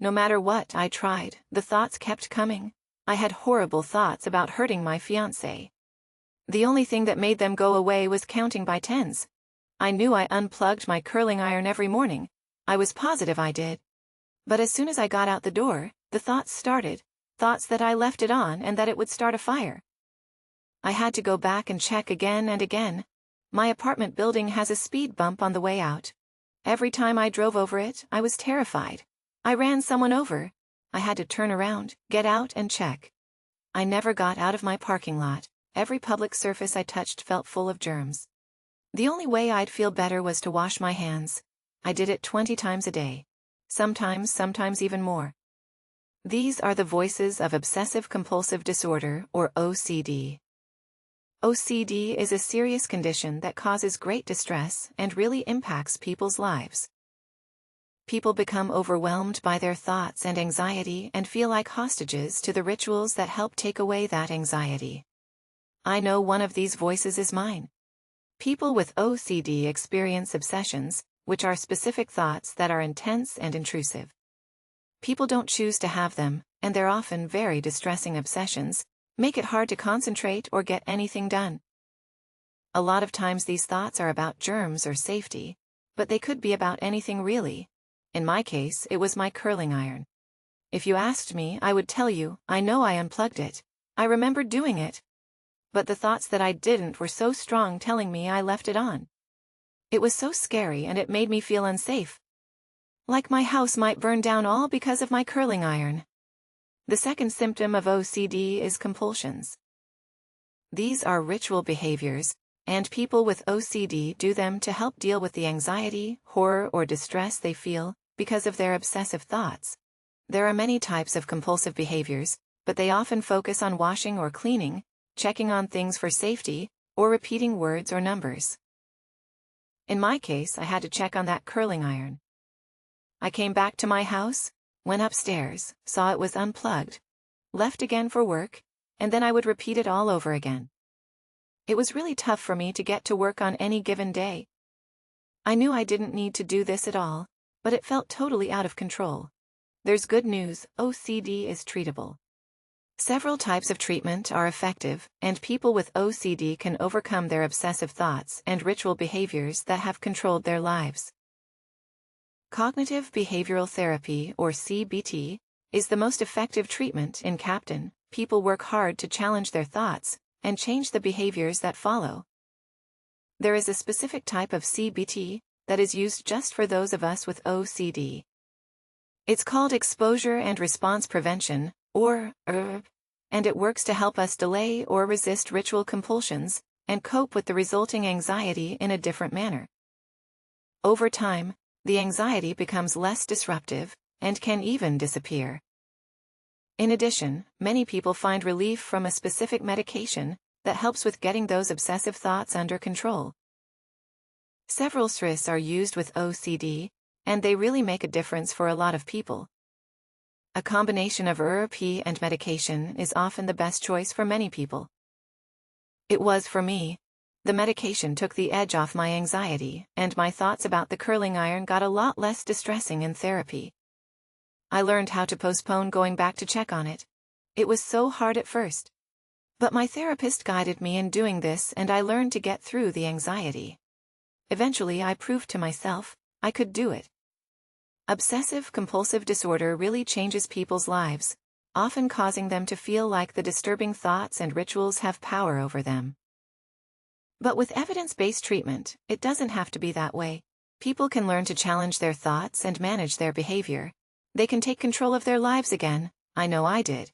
No matter what I tried, the thoughts kept coming. I had horrible thoughts about hurting my fiancé. The only thing that made them go away was counting by tens. I knew I unplugged my curling iron every morning. I was positive I did. But as soon as I got out the door, the thoughts started. Thoughts that I left it on and that it would start a fire. I had to go back and check again and again. My apartment building has a speed bump on the way out. Every time I drove over it, I was terrified. I ran someone over. I had to turn around, get out and check. I never got out of my parking lot. Every public surface I touched felt full of germs. The only way I'd feel better was to wash my hands. I did it 20 times a day. Sometimes even more. These are the voices of Obsessive-Compulsive Disorder, or OCD. OCD is a serious condition that causes great distress and really impacts people's lives. People become overwhelmed by their thoughts and anxiety and feel like hostages to the rituals that help take away that anxiety. I know one of these voices is mine. People with OCD experience obsessions, which are specific thoughts that are intense and intrusive. People don't choose to have them, and they're often very distressing obsessions, make it hard to concentrate or get anything done. A lot of times these thoughts are about germs or safety, but they could be about anything really. In my case, it was my curling iron. If you asked me, I would tell you, I know I unplugged it. I remember doing it. But the thoughts that I didn't were so strong telling me I left it on. It was so scary and it made me feel unsafe. Like my house might burn down all because of my curling iron. The second symptom of OCD is compulsions. These are ritual behaviors, and people with OCD do them to help deal with the anxiety, horror, or distress they feel because of their obsessive thoughts. There are many types of compulsive behaviors, but they often focus on washing or cleaning, checking on things for safety, or repeating words or numbers. In my case, I had to check on that curling iron. I came back to my house, went upstairs, saw it was unplugged, left again for work, and then I would repeat it all over again. It was really tough for me to get to work on any given day. I knew I didn't need to do this at all, but it felt totally out of control. There's good news, OCD is treatable. Several types of treatment are effective, and people with OCD can overcome their obsessive thoughts and ritual behaviors that have controlled their lives. Cognitive behavioral therapy, or CBT, is the most effective treatment in CAPTAIN. People work hard to challenge their thoughts and change the behaviors that follow. There is a specific type of CBT that is used just for those of us with OCD. It's called exposure and response prevention, or ERP, and it works to help us delay or resist ritual compulsions and cope with the resulting anxiety in a different manner. Over time, the anxiety becomes less disruptive and can even disappear. In addition, many people find relief from a specific medication that helps with getting those obsessive thoughts under control. Several SRIs are used with OCD, and they really make a difference for a lot of people. A combination of ERP and medication is often the best choice for many people. It was for me. The medication took the edge off my anxiety, and my thoughts about the curling iron got a lot less distressing in therapy. I learned how to postpone going back to check on it. It was so hard at first. But my therapist guided me in doing this, and I learned to get through the anxiety. Eventually, I proved to myself I could do it. Obsessive-compulsive disorder really changes people's lives, often causing them to feel like the disturbing thoughts and rituals have power over them. But with evidence-based treatment, it doesn't have to be that way. People can learn to challenge their thoughts and manage their behavior. They can take control of their lives again. I know I did.